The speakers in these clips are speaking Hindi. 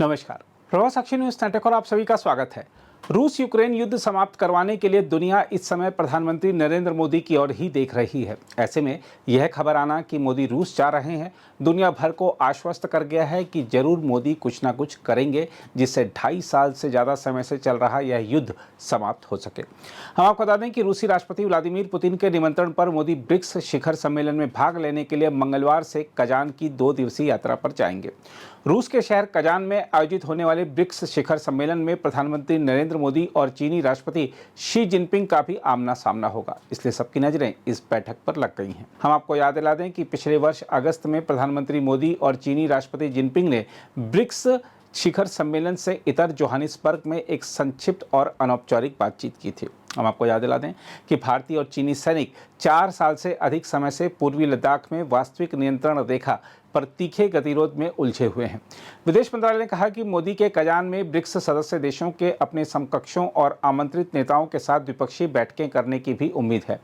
नमस्कार, प्रभात साक्षी न्यूज नेटवर्क और आप सभी का स्वागत है। रूस यूक्रेन युद्ध समाप्त करवाने के लिए दुनिया इस समय प्रधानमंत्री नरेंद्र मोदी की ओर ही देख रही है। ऐसे में यह खबर आना कि मोदी रूस जा रहे हैं, दुनिया भर को आश्वस्त कर गया है कि जरूर मोदी कुछ ना कुछ करेंगे जिससे 2.5 साल से ज़्यादा समय से चल रहा यह युद्ध समाप्त हो सके। हम आपको बता दें कि रूसी राष्ट्रपति व्लादिमीर पुतिन के निमंत्रण पर मोदी ब्रिक्स शिखर सम्मेलन में भाग लेने के लिए मंगलवार से कजान की 2 दिवसीय यात्रा पर जाएंगे। रूस के शहर कजान में आयोजित होने वाले ब्रिक्स शिखर सम्मेलन में प्रधानमंत्री नरेंद्र मोदी और चीनी राष्ट्रपति शी जिनपिंग का भी आमना सामना होगा, इसलिए सबकी नजरें इस बैठक पर लग गई हैं। हम आपको याद दिला दें कि पिछले वर्ष अगस्त में प्रधानमंत्री मोदी और चीनी राष्ट्रपति जिनपिंग ने ब्रिक्स शिखर सम्मेलन से इतर जोहानिसबर्ग में एक संक्षिप्त और अनौपचारिक बातचीत की थी। हम आपको याद दिला दें कि भारतीय और चीनी सैनिक 4 साल से अधिक समय से पूर्वी लद्दाख में वास्तविक नियंत्रण रेखा पर तीखे गतिरोध में उलझे हुए हैं। विदेश मंत्रालय ने कहा कि मोदी के कजान में ब्रिक्स सदस्य देशों के अपने समकक्षों और आमंत्रित नेताओं के साथ द्विपक्षीय बैठकें करने की भी उम्मीद है।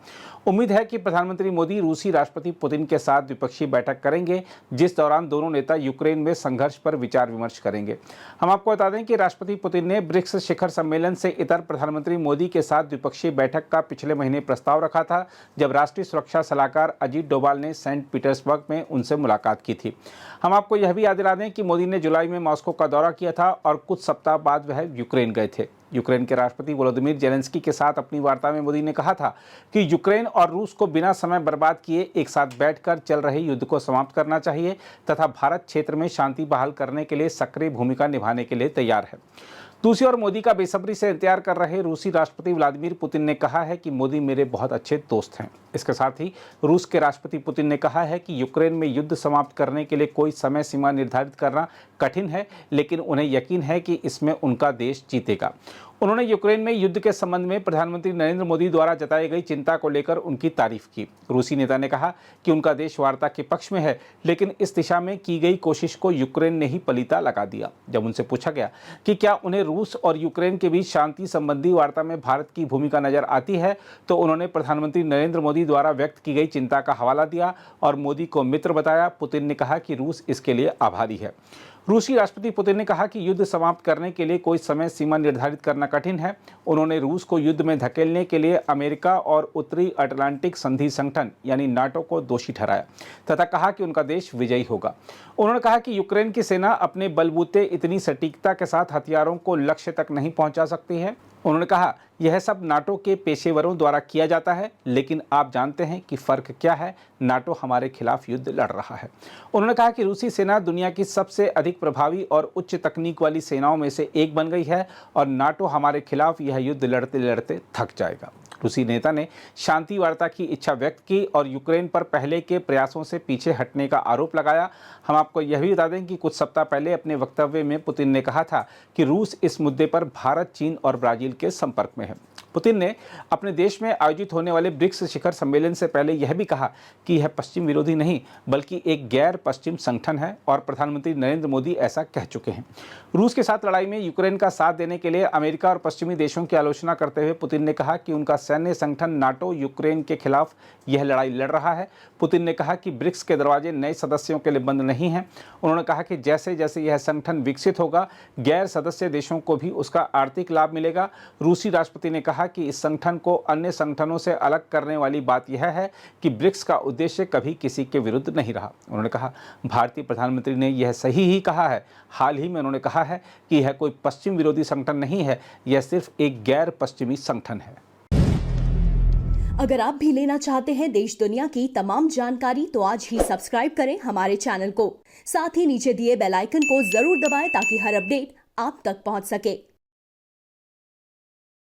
उम्मीद है कि प्रधानमंत्री मोदी रूसी राष्ट्रपति पुतिन के साथ द्विपक्षीय बैठक करेंगे, जिस दौरान दोनों नेता यूक्रेन में संघर्ष पर विचार विमर्श करेंगे। हम आपको बता दें कि राष्ट्रपति पुतिन ने ब्रिक्स शिखर सम्मेलन से इतर प्रधानमंत्री मोदी के साथ द्विपक्षीय बैठक का पिछले महीने प्रस्ताव रखा था, जब राष्ट्रीय सुरक्षा सलाहकार अजीत डोभाल ने सेंट पीटर्सबर्ग में उनसे मुलाकात की थी। हम आपको यह भी याद दिला दें कि मोदी ने जुलाई में मॉस्को का दौरा किया था और कुछ सप्ताह बाद वह यूक्रेन गए थे। यूक्रेन के राष्ट्रपति वोलोदिमीर जेलेंस्की के साथ अपनी वार्ता में मोदी ने कहा था कि यूक्रेन और रूस को बिना समय बर्बाद किए एक साथ बैठकर चल रहे युद्ध को समाप्त करना चाहिए तथा भारत क्षेत्र में शांति बहाल करने के लिए सक्रिय भूमिका निभाने के लिए तैयार है। दूसरी ओर मोदी का बेसब्री से इंतजार कर रहे रूसी राष्ट्रपति व्लादिमीर पुतिन ने कहा है कि मोदी मेरे बहुत अच्छे दोस्त हैं। इसके साथ ही रूस के राष्ट्रपति पुतिन ने कहा है कि यूक्रेन में युद्ध समाप्त करने के लिए कोई समय सीमा निर्धारित करना कठिन है, लेकिन उन्हें यकीन है कि इसमें उनका देश जीतेगा। उन्होंने यूक्रेन में युद्ध के संबंध में प्रधानमंत्री नरेंद्र मोदी द्वारा जताई गई चिंता को लेकर उनकी तारीफ की। रूसी नेता ने कहा कि उनका देश वार्ता के पक्ष में है, लेकिन इस दिशा में की गई कोशिश को यूक्रेन ने ही पलीता लगा दिया। जब उनसे पूछा गया कि क्या उन्हें रूस और यूक्रेन के बीच शांति संबंधी वार्ता में भारत की भूमिका नजर आती है, तो उन्होंने प्रधानमंत्री नरेंद्र मोदी द्वारा व्यक्त की गई चिंता का हवाला दिया और मोदी को मित्र बताया। पुतिन ने कहा कि रूस इसके लिए आभारी है। रूसी राष्ट्रपति पुतिन ने कहा कि युद्ध समाप्त करने के लिए कोई समय सीमा निर्धारित करना कठिन है। उन्होंने रूस को युद्ध में धकेलने के लिए अमेरिका और उत्तरी अटलांटिक संधि संगठन यानी नाटो को दोषी ठहराया तथा कहा कि उनका देश विजयी होगा। उन्होंने कहा कि यूक्रेन की सेना अपने बलबूते इतनी सटीकता के साथ हथियारों को लक्ष्य तक नहीं पहुंचा सकती है। उन्होंने कहा यह सब नाटो के पेशेवरों द्वारा किया जाता है, लेकिन आप जानते हैं कि फर्क क्या है, नाटो हमारे खिलाफ युद्ध लड़ रहा है। उन्होंने कहा कि रूसी सेना दुनिया की सबसे अधिक प्रभावी और उच्च तकनीक वाली सेनाओं में से एक बन गई है और नाटो हमारे खिलाफ यह युद्ध लड़ते लड़ते थक जाएगा। रूसी नेता ने शांति वार्ता की इच्छा व्यक्त की और यूक्रेन पर पहले के प्रयासों से पीछे हटने का आरोप लगाया। हम आपको यह भी बता दें कि कुछ सप्ताह पहले अपने वक्तव्य में पुतिन ने कहा था कि रूस इस मुद्दे पर भारत, चीन और ब्राजील के संपर्क में है। पुतिन ने अपने देश में आयोजित होने वाले ब्रिक्स शिखर सम्मेलन से पहले यह भी कहा कि यह पश्चिम विरोधी नहीं बल्कि एक गैर पश्चिम संगठन है और प्रधानमंत्री नरेंद्र मोदी ऐसा कह चुके हैं। रूस के साथ लड़ाई में यूक्रेन का साथ देने के लिए अमेरिका और पश्चिमी देशों की आलोचना करते हुए पुतिन ने कहा कि उनका सैन्य संगठन नाटो यूक्रेन के खिलाफ यह लड़ाई लड़ रहा है। पुतिन ने कहा कि ब्रिक्स के दरवाजे नए सदस्यों के लिए बंद नहीं हैं। उन्होंने कहा कि जैसे जैसे यह संगठन विकसित होगा, गैर सदस्य देशों को भी उसका आर्थिक लाभ मिलेगा। रूसी राष्ट्रपति ने कहा कि इस संगठन को अन्य संगठनों से अलग करने वाली बात यह है कि ब्रिक्स का उद्देश्य कभी किसी के विरुद्ध नहीं रहा। उन्होंने कहा भारतीय प्रधानमंत्री ने यह सही ही कहा है। हाल ही में उन्होंने कहा है कि यह कोई पश्चिम विरोधी संगठन नहीं है, यह सिर्फ एक गैर पश्चिमी संगठन है। अगर आप भी लेना चाहते हैं देश दुनिया की तमाम जानकारी, तो आज ही सब्सक्राइब करें हमारे चैनल को। साथ ही नीचे दिए बेल आइकन को जरूर दबाएं ताकि हर अपडेट आप तक पहुंच सके।